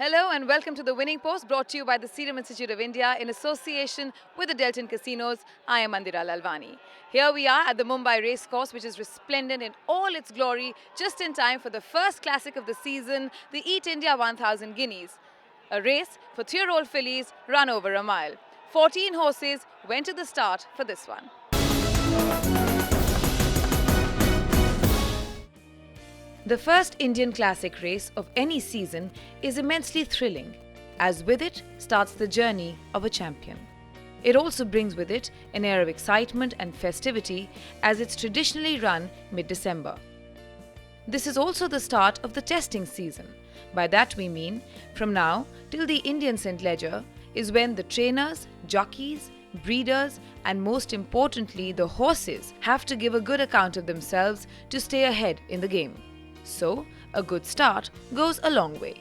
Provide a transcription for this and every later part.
Hello and welcome to the Winning Post, brought to you by the Serum Institute of India in association with the Delton Casinos. I am Mandira Lalwani. Here we are at the Mumbai Racecourse, which is resplendent in all its glory, just in time for the first classic of the season, the Eat India 1000 Guineas. A race for 3-year-old fillies run over a mile. 14 horses went to the start for this one. The first Indian classic race of any season is immensely thrilling, as with it starts the journey of a champion. It also brings with it an air of excitement and festivity, as it's traditionally run mid-December. This is also the start of the testing season. By that we mean, from now till the Indian St. Leger is when the trainers, jockeys, breeders and most importantly the horses have to give a good account of themselves to stay ahead in the game. So, a good start goes a long way.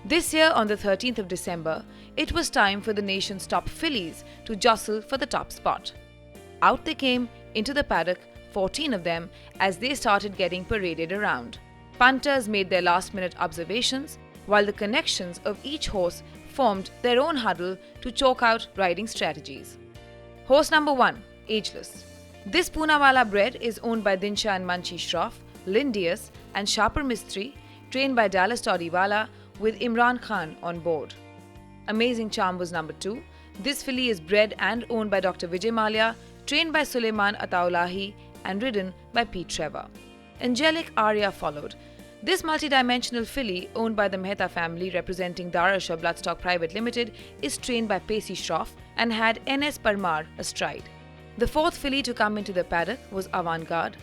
This year on the 13th of December, it was time for the nation's top fillies to jostle for the top spot. Out they came into the paddock, 14 of them, as they started getting paraded around. Punters made their last-minute observations, while the connections of each horse formed their own huddle to chalk out riding strategies. Horse number 1, Ageless. This Poonawalla bred is owned by Dinsha and Manchi Shroff, Lindius and Sharper Mistry, trained by Dallas Todiwala with Imran Khan on board. Amazing Charm was number 2. This filly is bred and owned by Dr. Vijay Mallya, trained by Suleiman Ataulahi and ridden by Pete Trevor. Angelic Arya followed. This multidimensional filly, owned by the Mehta family representing Darasha Bloodstock Private Limited, is trained by Pacey Shroff and had N.S. Parmar astride. The fourth filly to come into the paddock was Avantgarde,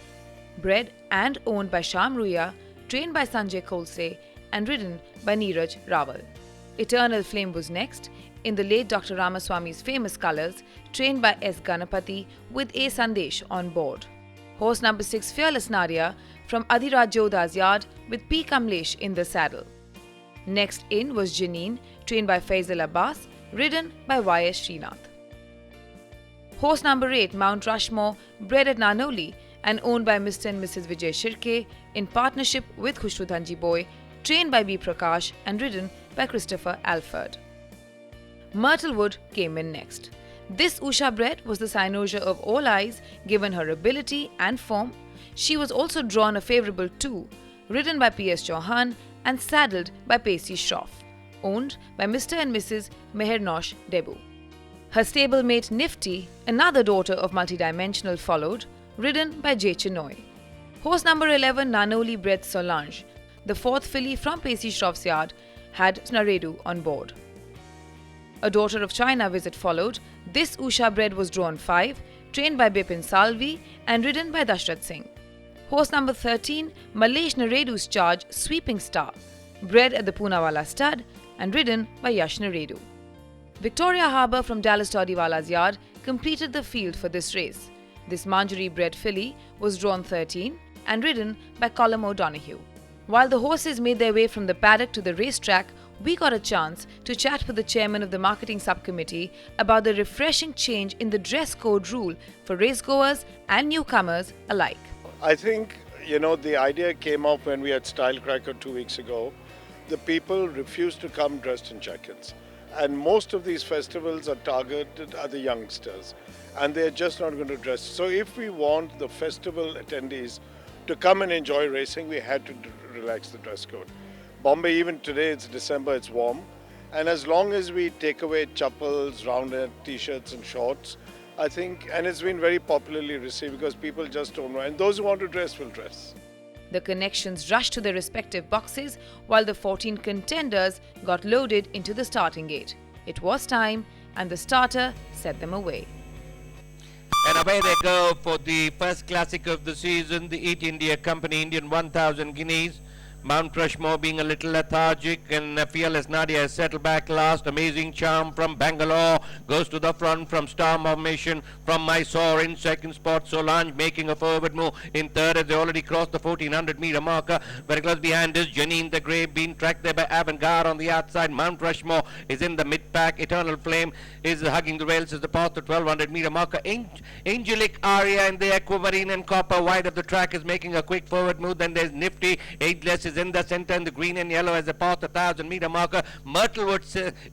bred and owned by Sham Ruya, trained by Sanjay Kholse and ridden by Neeraj Rawal. Eternal Flame was next, in the late Dr. Ramaswamy's famous colours, trained by S. Ganapati with A. Sandesh on board. Horse number 6, Fearless Nadia, from Adhiraj Jodha's yard with P. Kamlesh in the saddle. Next in was Janine, trained by Faisal Abbas, ridden by Y.S. Srinath. Horse number 8, Mount Rushmore, bred at Nanoli and owned by Mr. and Mrs. Vijay Shirke in partnership with Khushru Dhanji Boy, trained by B. Prakash and ridden by Christopher Alford. Myrtlewood came in next. This Usha bred was the cynosure of all eyes, given her ability and form. She was also drawn a favourable 2, ridden by P.S. Chauhan and saddled by Pacey Shroff, owned by Mr. and Mrs. Mehernosh Debu. Her stablemate Nifty, another daughter of multidimensional, followed, ridden by J. Chinoy. Horse number 11, Nanoli bred Solange, the fourth filly from Pacey Shroff's yard, had Naredu on board. A daughter of China visit followed. This Usha bred was drawn 5, trained by Bipin Salvi and ridden by Dashrath Singh. Horse number 13, Malesh Naredu's charge Sweeping Star, bred at the Poonawalla stud and ridden by Yash Naredu. Victoria Harbour from Dallas Todiwala's yard completed the field for this race. This Manjari bred filly was drawn 13 and ridden by Colum O'Donoghue. While the horses made their way from the paddock to the racetrack, we got a chance to chat with the chairman of the marketing subcommittee about the refreshing change in the dress code rule for racegoers and newcomers alike. I think, the idea came up when we had Style Cracker 2 weeks ago. The people refused to come dressed in jackets. And most of these festivals are targeted at the youngsters. And they're just not going to dress. So if we want the festival attendees to come and enjoy racing, we had to relax the dress code. Bombay, even today, it's December, it's warm. And as long as we take away chappals, rounded t-shirts and shorts, I think, and it's been very popularly received because people just don't know. And those who want to dress will dress. The connections rushed to their respective boxes while the 14 contenders got loaded into the starting gate. It was time and the starter set them away. And away they go for the first classic of the season, the Eat India Company Indian 1000 Guineas. Mount Rushmore being a little lethargic, and Fearless Nadia has settled back last. Amazing Charm from Bangalore goes to the front from Star Mission from Mysore in second spot. Solange making a forward move in third as they already crossed the 1400 meter marker. Very close behind is Janine the Grey, being tracked there by Avantgarde on the outside. Mount Rushmore is in the mid pack. Eternal Flame is hugging the rails as the path to 1200 meter marker. Angelic Aria in the aquamarine and copper wide of the track is making a quick forward move. Then there's Nifty. Ageless is in the center in the green and yellow as they pass the 1,000-meter marker. Myrtlewood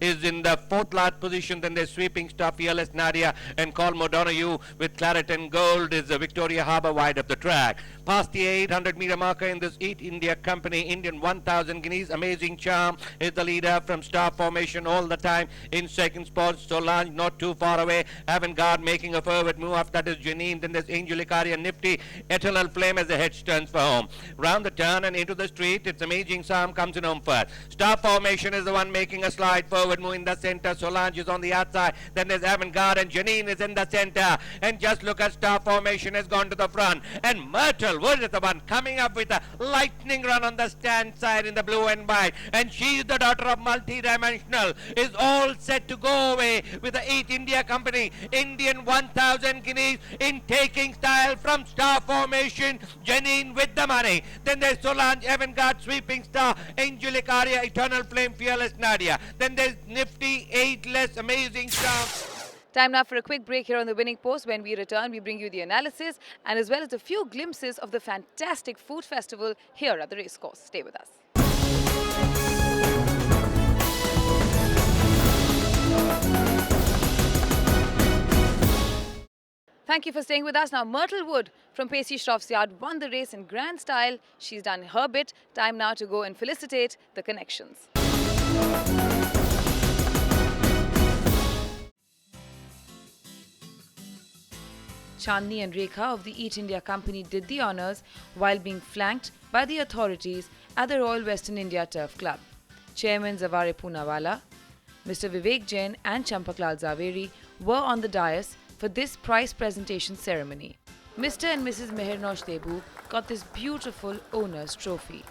is in the fourth last position. Then there's Sweeping Star, Fearless Nadia, and Colm O'Donoghue with claret and gold is the Victoria Harbour wide of the track. Past the 800-meter marker in this Eat India Company Indian 1,000 Guineas. Amazing Charm is the leader from star formation all the time. In second spot, Solange not too far away. Avant-Garde making a forward move. After that is Janine. Then there's Angel Icaria, Nifty, Eternal Flame as the hedge turns for home. Round the turn and into the street, it's Amazing Charm comes in home first. Star formation is the one making a slide forward move in the center. Solange is on the outside. Then there's Avant-Garde and Janine is in the center. And just look at star formation has gone to the front. And Myrtlewood is the one coming up with a lightning run on the stand side in the blue and white. And she is the daughter of multi-dimensional. Is all set to go away with the Eat India Company Indian 1,000 Guineas in taking style from star formation. Janine with the money. Then there's Solange, Avant-Garde, Sweeping Star, Angel Icaria, Eternal Flame, Fearless Nadia. Then there's Nifty, Eightless, Amazing Charm. Time now for a quick break here on the Winning Post. When we return, we bring you the analysis and as well as a few glimpses of the fantastic food festival here at the racecourse. Stay with us. Thank you for staying with us. Now, Myrtlewood from Pacey Shroff's yard won the race in grand style. She's done her bit. Time now to go and felicitate the connections. Chandni and Rekha of the Eat India Company did the honours while being flanked by the authorities at the Royal Western India Turf Club. Chairman Zavare Poonawala, Mr. Vivek Jain and Champaklal Zaveri were on the dais for this prize presentation ceremony. Mr. and Mrs. Mehernosh Debu got this beautiful owner's trophy.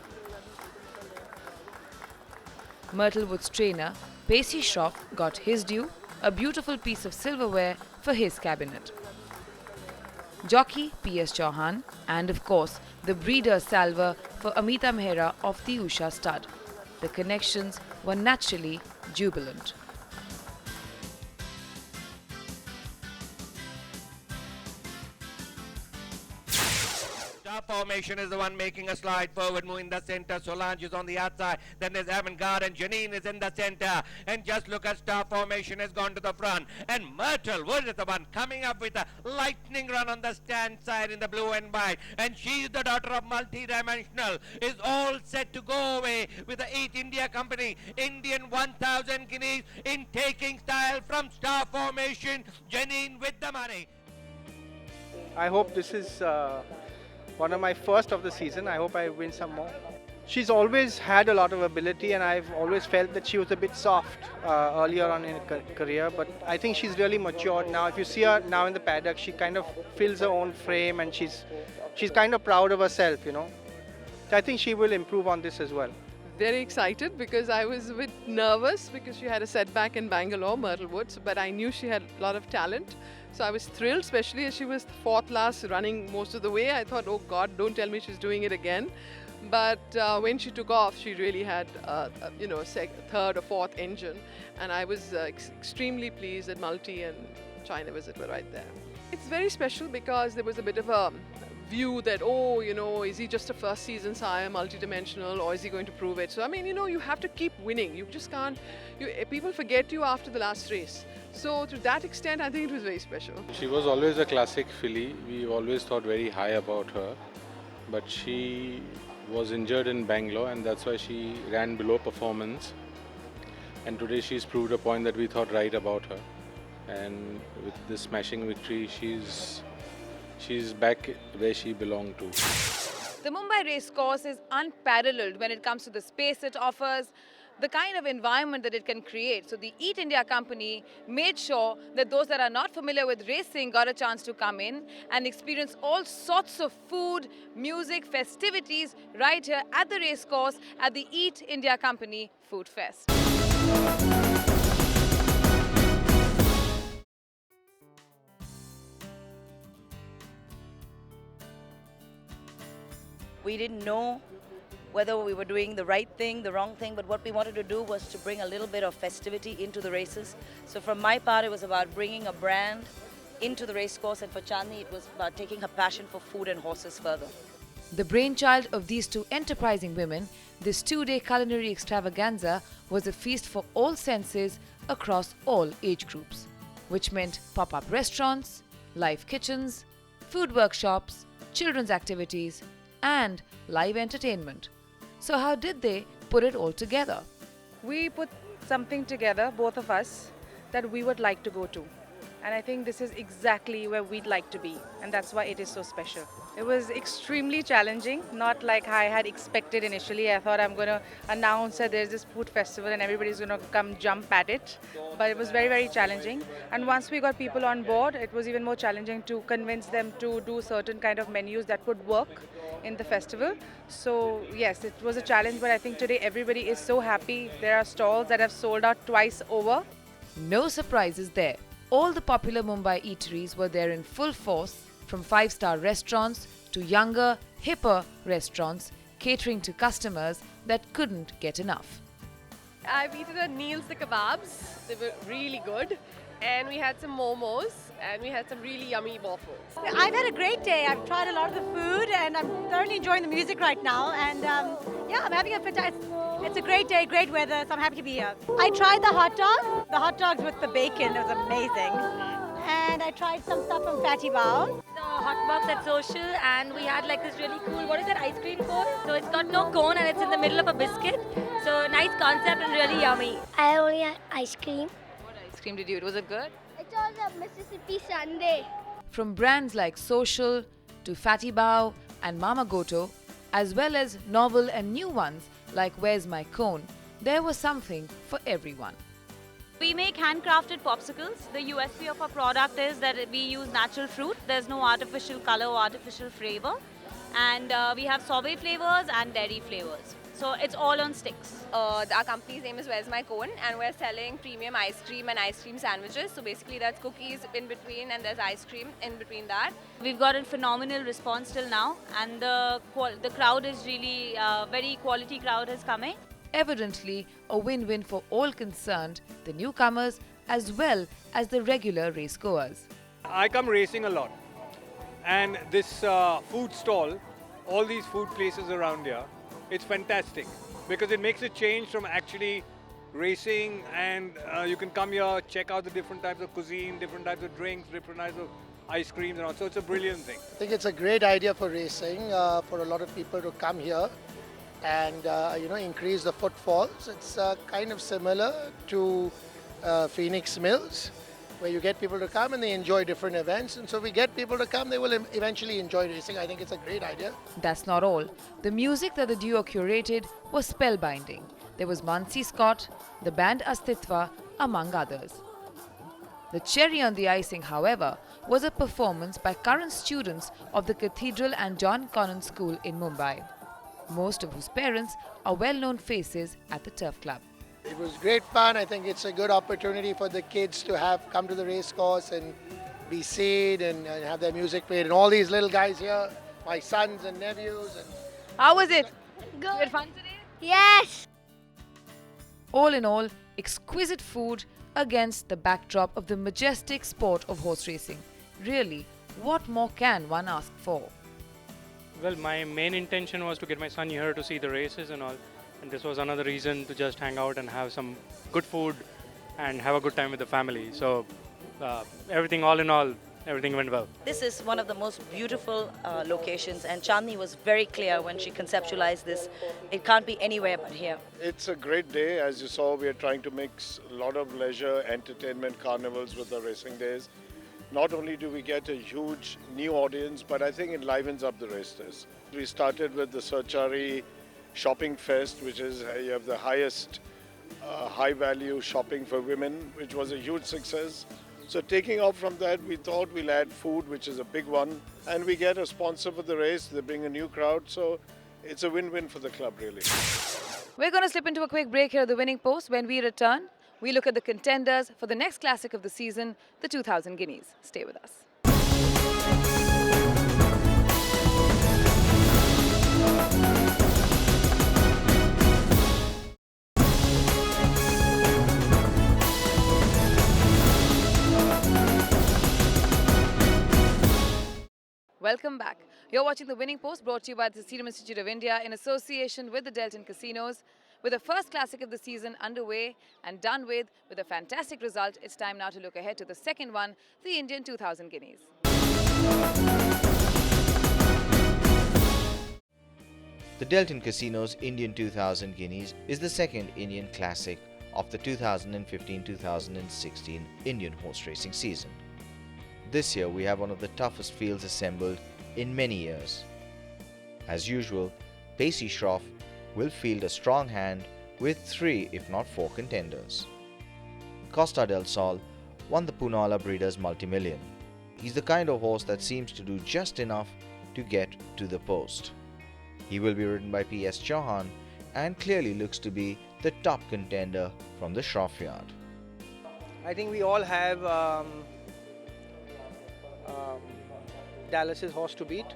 Myrtlewood's trainer, Pacey Shroff, got his due, a beautiful piece of silverware for his cabinet. Jockey P.S. Chauhan and of course the breeder salver for Amita Mehra of the Usha stud. The connections were naturally jubilant. Star formation is the one making a slide forward move in the center. Solange is on the outside. Then there's Avant-Garde and Janine is in the center. And just look at star formation has gone to the front. And Myrtlewood is the one coming up with a lightning run on the stand side in the blue and white. And she is the daughter of multi-dimensional. Is all set to go away with the Eat India Company Indian 1,000 Guineas in taking style from star formation. Janine with the money. I hope this is one of my first of the season. I hope I win some more. She's always had a lot of ability and I've always felt that she was a bit soft earlier on in her career, but I think she's really matured now. If you see her now in the paddock, she kind of fills her own frame and she's kind of proud of herself, you know. So I think she will improve on this as well. Very excited because I was a bit nervous because she had a setback in Bangalore, Myrtlewood, but I knew she had a lot of talent. So I was thrilled, especially as she was fourth last running most of the way. I thought, oh God, don't tell me she's doing it again. But when she took off, she really had, third or fourth engine. And I was extremely pleased that Multi and China Visit were right there. It's very special because there was a bit of a view that, oh, you know, is he just a first season sire, multi-dimensional, or is he going to prove it? So, I mean, you know, you have to keep winning. You just can't, people forget you after the last race. So to that extent, I think it was very special. She was always a classic filly. We always thought very high about her. But she was injured in Bangalore and that's why she ran below performance. And today she's proved a point that we thought right about her. And with this smashing victory, she's back where she belonged to. The Mumbai racecourse is unparalleled when it comes to the space it offers, the kind of environment that it can create. So the Eat India Company made sure that those that are not familiar with racing got a chance to come in and experience all sorts of food, music, festivities right here at the racecourse at the Eat India Company Food Fest. We didn't know whether we were doing the right thing, the wrong thing, but what we wanted to do was to bring a little bit of festivity into the races. So from my part, it was about bringing a brand into the racecourse, and for Chandni, it was about taking her passion for food and horses further. The brainchild of these two enterprising women, this 2-day culinary extravaganza was a feast for all senses across all age groups, which meant pop-up restaurants, live kitchens, food workshops, children's activities, and live entertainment. So how did they put it all together? We put something together, both of us, that we would like to go to. And I think this is exactly where we'd like to be. And that's why it is so special. It was extremely challenging, not like I had expected initially. I thought I'm going to announce that there's this food festival and everybody's going to come jump at it. But it was very, very challenging. And once we got people on board, it was even more challenging to convince them to do certain kind of menus that would work in the festival. So yes, it was a challenge, but I think today everybody is so happy. There are stalls that have sold out twice over. No surprises there. All the popular Mumbai eateries were there in full force, from 5-star restaurants to younger, hipper restaurants catering to customers that couldn't get enough. I've eaten at Neil's the kebabs. They were really good. And we had some momos and we had some really yummy waffles. I've had a great day. I've tried a lot of the food and I'm thoroughly enjoying the music right now. And yeah, I'm having a fantastic. It's a great day, great weather, so I'm happy to be here. I tried the hot dogs with the bacon. It was amazing. And I tried some stuff from Fatty Bao. The hot box at Social, and we had like this really cool, what is that, ice cream cone? So it's got no cone and it's in the middle of a biscuit. So nice concept and really yummy. I only had ice cream. What ice cream did you eat? Was it good? It was a Mississippi Sundae. From brands like Social to Fatty Bao and Mama Goto, as well as novel and new ones like Where's My Cone, there was something for everyone. We make handcrafted popsicles. The USP of our product is that we use natural fruit. There's no artificial color or artificial flavor. And we have sorbet flavors and dairy flavors. So it's all on sticks. Our company's name is Where's My Cone, and we're selling premium ice cream and ice cream sandwiches. So basically that's cookies in between and there's ice cream in between that. We've got a phenomenal response till now, and the crowd is really very quality crowd is coming. Evidently, a win-win for all concerned, the newcomers as well as the regular racegoers. I come racing a lot. And this food stall, all these food places around here, it's fantastic because it makes a change from actually racing, and you can come here, check out the different types of cuisine, different types of drinks, different types of ice creams and all. So it's a brilliant thing. I think it's a great idea for racing, for a lot of people to come here and increase the footfalls. It's kind of similar to Phoenix Mills, where you get people to come and they enjoy different events. And so we get people to come, they will eventually enjoy racing. I think it's a great idea. That's not all. The music that the duo curated was spellbinding. There was Mansi Scott, the band Astitva, among others. The cherry on the icing, however, was a performance by current students of the Cathedral and John Connon School in Mumbai, most of whose parents are well-known faces at the Turf Club. It was great fun. I think it's a good opportunity for the kids to have come to the race course and be seen and have their music played. And all these little guys here, my sons and nephews. How was it? Good. You had fun today? Yes. All in all, exquisite food against the backdrop of the majestic sport of horse racing. Really, what more can one ask for? Well, my main intention was to get my son here to see the races and all. And this was another reason to just hang out and have some good food and have a good time with the family. So everything, all in all, everything went well. This is one of the most beautiful locations, and Chandni was very clear when she conceptualized this. It can't be anywhere but here. It's a great day. As you saw, we are trying to mix a lot of leisure, entertainment, carnivals with the racing days. Not only do we get a huge new audience, but I think it livens up the race days. We started with the Sarchari Shopping Fest, which is you have the highest high-value shopping for women, which was a huge success. So taking off from that, we thought we'll add food, which is a big one, and we get a sponsor for the race. They bring a new crowd, so it's a win-win for the club, really. We're going to slip into a quick break here at the Winning Post. When we return, we look at the contenders for the next classic of the season, the 2000 Guineas. Stay with us. Welcome back. You're watching The Winning Post, brought to you by the Serum Institute of India in association with the Delton Casinos. With the first classic of the season underway and done with a fantastic result, it's time now to look ahead to the second one, the Indian 2000 Guineas. The Delton Casinos Indian 2000 Guineas is the second Indian classic of the 2015-2016 Indian horse racing season. This year we have one of the toughest fields assembled in many years. As usual, Pacey Shroff will field a strong hand with 3 if not 4 contenders. Costa del Sol won the Poonawalla Breeders' multi-million. He's the kind of horse that seems to do just enough to get to the post. He will be ridden by P.S. Chauhan and clearly looks to be the top contender from the Shroff yard. I think we all have Dallas's horse to beat,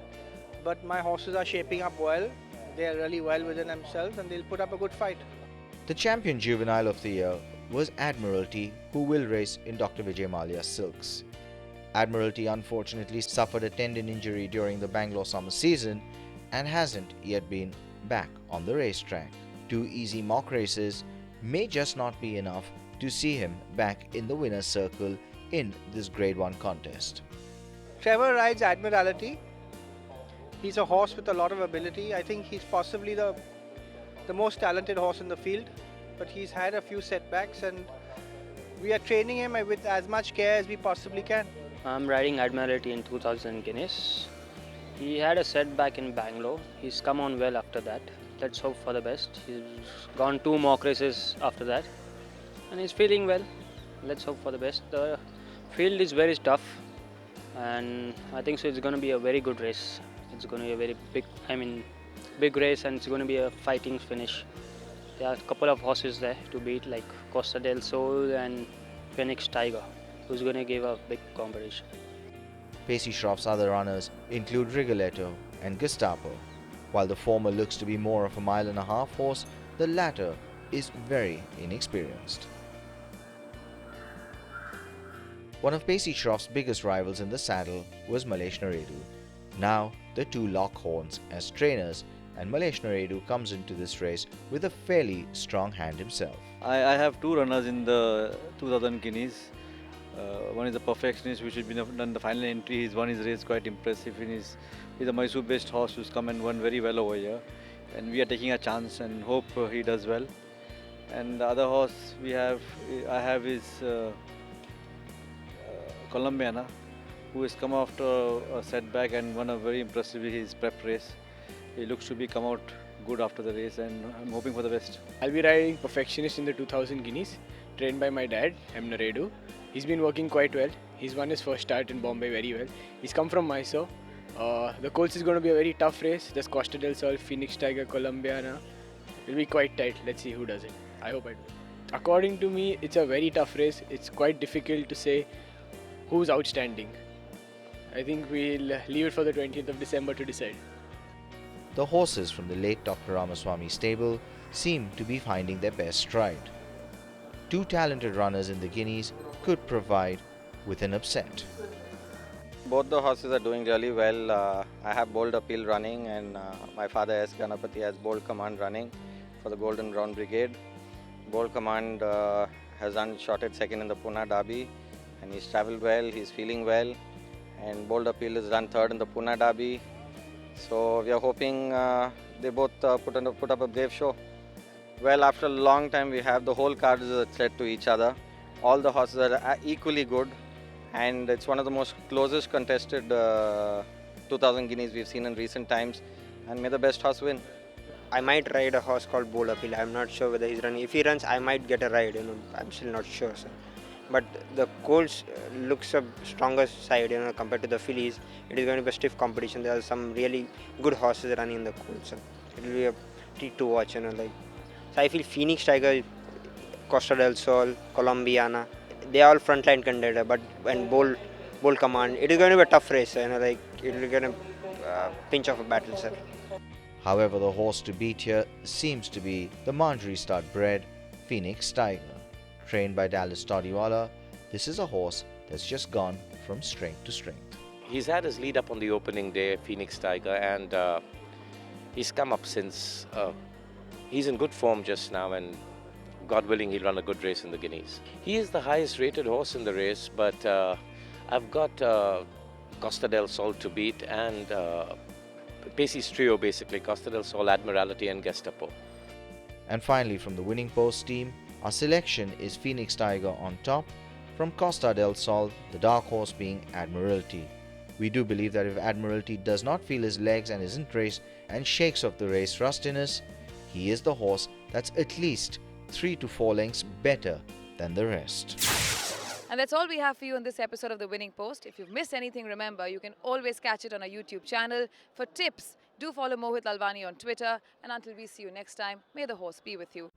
but my horses are shaping up well. They are really well within themselves and they'll put up a good fight. The champion juvenile of the year was Admiralty, who will race in Dr. Vijay Mallya's silks. Admiralty unfortunately suffered a tendon injury during the Bangalore summer season and hasn't yet been back on the racetrack. 2 easy mock races may just not be enough to see him back in the winner's circle in this Grade 1 contest. Trevor rides Admiralty. He's a horse with a lot of ability. I think he's possibly the most talented horse in the field, but he's had a few setbacks and we are training him with as much care as we possibly can. I'm riding Admiralty in 2000 Guineas. He had a setback in Bangalore. He's come on well after that. Let's hope for the best. He's gone 2 mock races after that and he's feeling well. Let's hope for the best. The field is very tough and I think so it's going to be a very good race. It's going to be a very big race and it's going to be a fighting finish. There are a couple of horses there to beat like Costa del Sol and Phoenix Tiger, who's going to give a big competition. Pacey Shroff's other runners include Rigoletto and Gestapo. While the former looks to be more of a mile-and-a-half horse, the latter is very inexperienced. One of Pacey Shroff's biggest rivals in the saddle was Malesh Naredu. Now the 2 lock horns as trainers, and Malesh Naredu comes into this race with a fairly strong hand himself. I have 2 runners in the 2000 Guineas. One is a Perfectionist, which has been done the final entry. He's won his race quite impressive. He's a Mysore-based horse who's come and won very well over here. And we are taking a chance and hope he does well. And the other horse I have is Colombiana, who has come after a setback and won a very impressively his prep race. He looks to be come out good after the race and I'm hoping for the best. I'll be riding Perfectionist in the 2000 Guineas, trained by my dad, M. Naredu. He's been working quite well. He's won his first start in Bombay very well. He's come from Mysore. The course is going to be a very tough race. There's Costa del Sol, Phoenix Tiger, Colombiana. It'll be quite tight. Let's see who does it. I hope I do. According to me, it's a very tough race. It's quite difficult to say who's outstanding. I think we'll leave it for the 20th of December to decide. The horses from the late Dr. Ramaswamy stable seem to be finding their best stride. 2 talented runners in the Guineas could provide with an upset. Both the horses are doing really well. I have Bold Appeal running and my father S. Ganapati has Bold Command running for the Golden Brown Brigade. Bold Command has shotted second in the Pune Derby and he's travelled well, he's feeling well, and Bold Appeal has run 3rd in the Pune Derby. So we are hoping they both put up a brave show. Well, after a long time we have the whole card as a threat to each other. All the horses are equally good and it's one of the most closest contested 2000 Guineas we've seen in recent times, and may the best horse win. I might ride a horse called Bold Appeal. I'm not sure whether he's running. If he runs, I might get a ride. I'm still not sure, sir. But the Colts looks a stronger side, compared to the fillies. It is going to be a stiff competition. There are some really good horses running in the Colts. So it will be a treat to watch. So I feel Phoenix Tiger, Costa del Sol, Colombiana, they are all frontline contender. But when Bold Command, it is going to be a tough race. It will be going to pinch off a battle, sir. However, the horse to beat here seems to be the Manjari stud bred Phoenix Tiger. Trained by Dallas Todiwala, this is a horse that's just gone from strength to strength. he's had his lead up on the opening day, Phoenix Tiger, and he's come up since. He's in good form just now, and God willing, he'll run a good race in the Guineas. He is the highest rated horse in the race, but I've got Costa del Sol to beat and Pacey's trio, basically, Costa del Sol, Admiralty and Gestapo. And finally, from the winning post team, our selection is Phoenix Tiger on top, from Costa del Sol, the dark horse being Admiralty. We do believe that if Admiralty does not feel his legs and isn't raced and shakes off the race rustiness, he is the horse that's at least 3 to 4 lengths better than the rest. And that's all we have for you in this episode of The Winning Post. If you've missed anything, remember, you can always catch it on our YouTube channel. For tips, do follow Mohit Lalwani on Twitter. And until we see you next time, may the horse be with you.